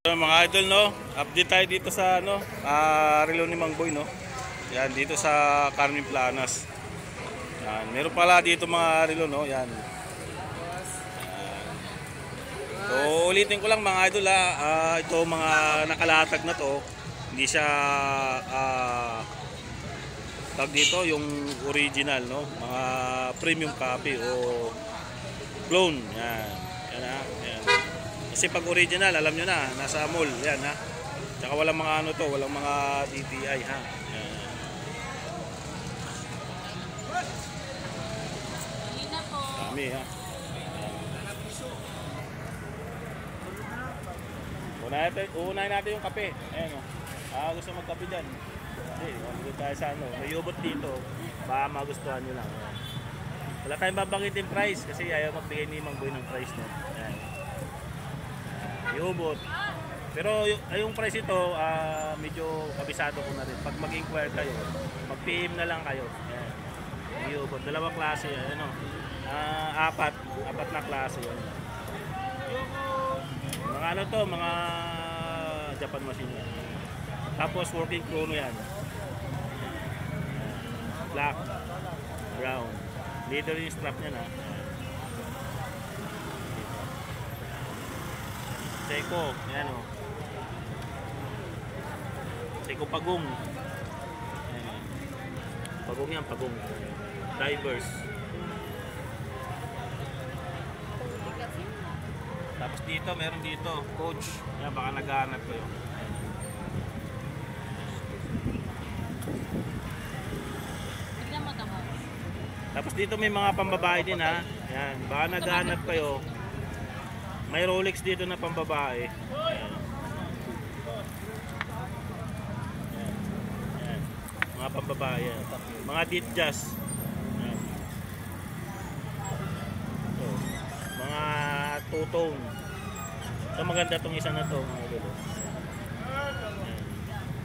Mga idol, no, update tayo dito sa relo ni Mang Boy, no. Yan dito sa Carmen Planas. Yan, meron pala dito mga relo, no. Yan. So ulitin ko lang mga idol, ito mga nakalatag na to, hindi siya tag dito yung original, no, mga premium copy o clone. Yan. Yan, yan. Kasi pag original, alam nyo na, nasa mall, yan ha. Tsaka walang mga walang mga DTI ha. Yan. Dami ha. Unahin natin yung kape. Ayan o. Gusto magkape dyan. Hindi, dito tayo sa may ubot dito. Baka magustuhan nyo lang. Wala tayong babangitin price kasi ayaw magbigay ni Mang Boy ng price, no. Ayan. Iubot. Pero yung price ito, medyo kabisado ko na rin. Pag mag-inquire kayo, mag-PM na lang kayo. Ayan. Iubot. Dalawang klase. Apat na klase. Yan. Mga mga Japan machine yan. Tapos working chrono yan. Black, brown. Leather yung strap niya na. Seiko, yan o. Seiko Pagong. Ayan. Pagong yan, Pagong. Divers. Tapos dito, meron dito, Coach. Yan, baka naghahanap ko yun. Tapos dito may mga pambabae din ha. Yan, baka naghahanap kayo. May Rolex dito na pambabae. Ayan. Ayan. Ayan. Mga pambabae yan. Mga Ditjas. Ayan. So, mga two-tone. So maganda tong isa na to, mga gulo.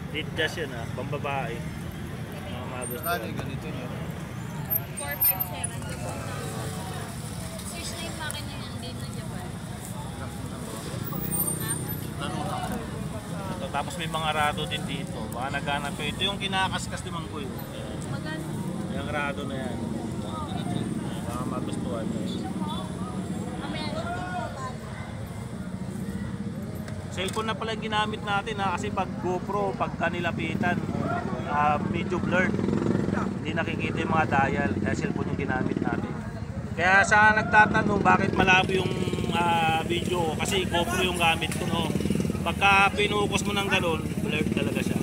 Ditjas yan ha, pambabae. Mga magustuhan. Ganito nyo. 457. Search na yung makina niyan din ng Japan. So, tapos may mga rado din dito. Baka naghanap ko. Ito yung kinakaskas ni Mang Boy. Maganda. Yung rado na yan. Baka magustuhan nyo. Cellphone na pala ginamit natin ha. Kasi pag GoPro, pagka nilapitan, medyo blurred. Hindi nakikita yung mga dial. Kaya cellphone yung ginamit natin. Kaya sa nagtatanong bakit malabo yung video, kasi GoPro yung gamit ko, no. Pagka pinukos mo ng ganun, blurred talaga siya.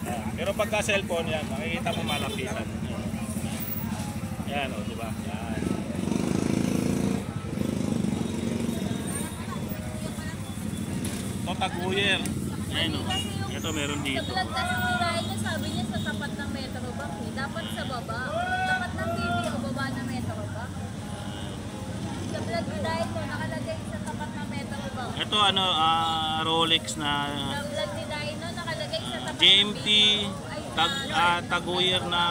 Ayan. Pero pagka cellphone yan, makikita mo malapitan. Yan o, diba? Yan. Ito taguyer. Ayan o. Ito meron dito. Sa vlog kasi nila, sabi niya sa tapat ng Metro Bank. Dapat sa baba. Tapat ng TV o baba ng Metro Bank. Sa vlog nila ito, nakalagay sa tapat ng Metro Bank. Ito Rolex na Sa vlog nila ito, nakalagay sa tapat GMT ng taguyer na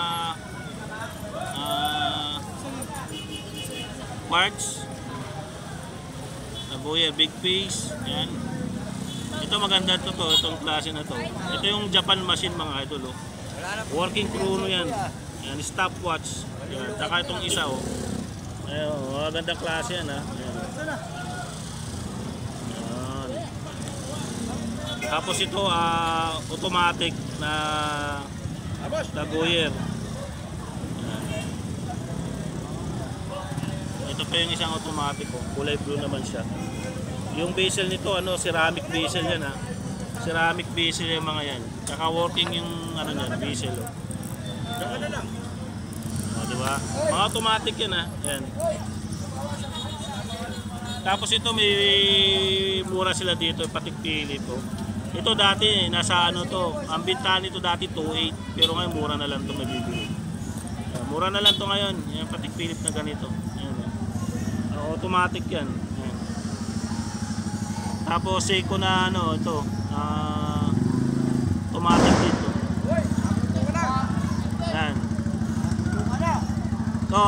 quartz. Taguyer big face. Yan. Ito maganda to, itong klase na to. Ito yung Japan machine mga idol, oh. Working chrono yan. Yan, stopwatch. Yan, tsaka itong isa, oh. Ayun, magandang klase yan, ha. Ayan. Ayan. Tapos ito, automatic na taguyer. Ayan. Ito pa yung isang automatic, oh. Kulay blue naman siya. Yung bezel nito, ceramic bezel yan ha. Ceramic bezel yung mga yan. Tsaka working yung niyan, bezel, oh. Diba? Mga automatic yan ha. Yan. Tapos ito may mura sila dito, patikpili ito. Ito dati nasa to, ang bintahan nito dati 2.8, pero ngayon mura na lang ito mabibili. Mura na lang ito ngayon, yung patikpilip na ganito. Yan, automatic yan. Tapos Seiko na ito, automatic dito. Yan. Ito,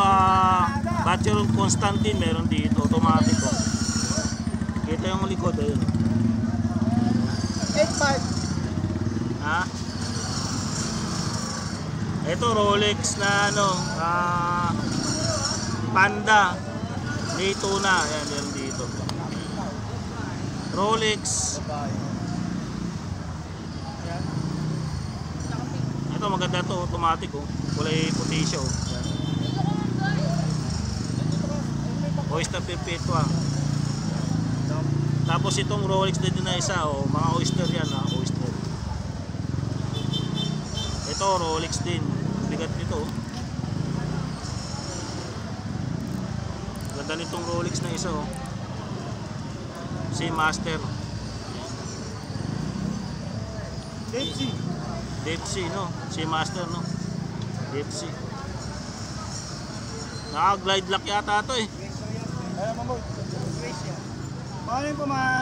Batcheron Constantine meron dito, automatic, oh. Kita yung likod, ayun. Ha? Ito Rolex na ano, Panda Daytona. Ayan, yan dito. Rolex. Ito maganda to, automatic oh. Kulay puti siya oh. Ayan. Oyster Perpetua. Tapos itong Rolex din na isa oh, mga oyster yan ha, oyster. Ito Rolex din. Bigat nito oh. Ganda nitong Rolex na isa oh. Seamaster. Deep Sea no, Seamaster no. Deep Sea. Naka-glide lock yata ito eh.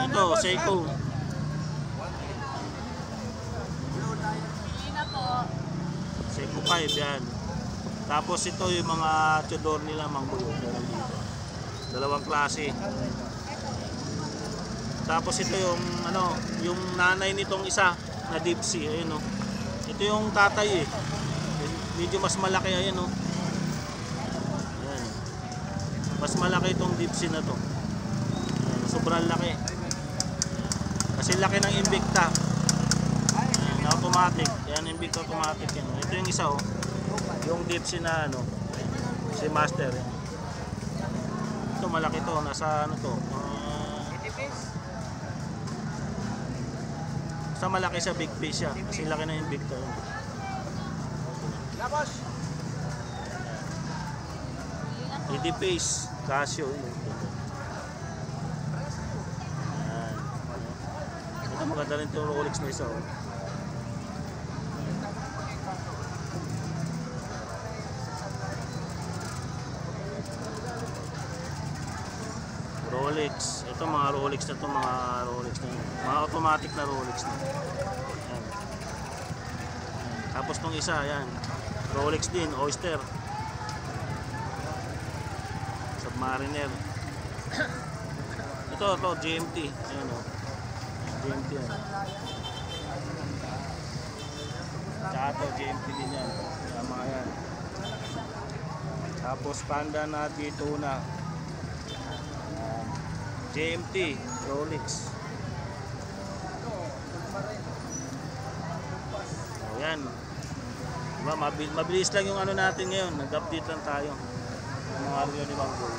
Ito, Seiko. Seiko 5 yan. Tapos ito yung mga Tudor nila, Mang Boy. Dalawang klase. Tapos ito yung ano, yung nanay nitong isa na Deep Sea, ayun oh. Ito yung tatay eh. Medyo mas malaki ayun oh. Ayan. Mas malaki itong Deep Sea na to. Ayan, sobrang laki. Kasi laki ng Invicta. Ayan, automatic. Yan Invicta automatic yan. Ito yung isa oh. Yung Deep Sea na ano, Seamaster. Ito malaki to, nasa ano to? Sa malaki siya, big piece siya. Kasi laki na yung Invicta. Labas. ED Pace, Casio. Ayan. Ito maganda rin itong Rolex na isa. Oh. Rolex. Ito mga Rolex na to, mga Rolex na yun. Mga automatic na Rolex na. Ayan. Tapos tong isa, ayan. Rolex din, Oyster. Submariner. Ito, GMT. Ayan o. GMT yan. Tsaka ito, GMT din yan. Ayan, mga yan. Tapos Panda na Daytona. GMT, Rolex. O yan. Diba, mabilis lang yung ano natin ngayon. Nag-update lang tayo. Ang mga relo ni Mang Boy.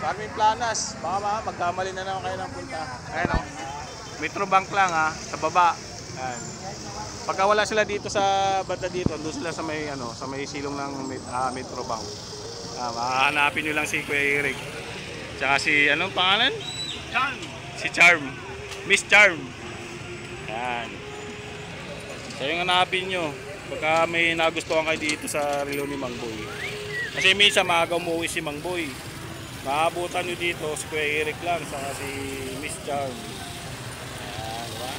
Carmen Planas. Baka magkamali na naman kayo ng punta. Ayan o. Metrobank lang ha. Sa baba. Ayan. Pagka wala sila dito sa banda dito, doon sila sa may, ano, sa may silong ng Metrobank. Mahanapin nyo lang si Kuya Eric. Tsaka si, anong pangalan? Charm. Si Charm. Miss Charm. Yan. So yung hanapin nyo. Pagka may nagustuhan kayo dito sa relo ni Mang Boy. Kasi minsan maaga umuwi si Mang Boy. Maabutan nyo dito si Kuya Eric lang. Saka si Miss Charm. Yan, diba?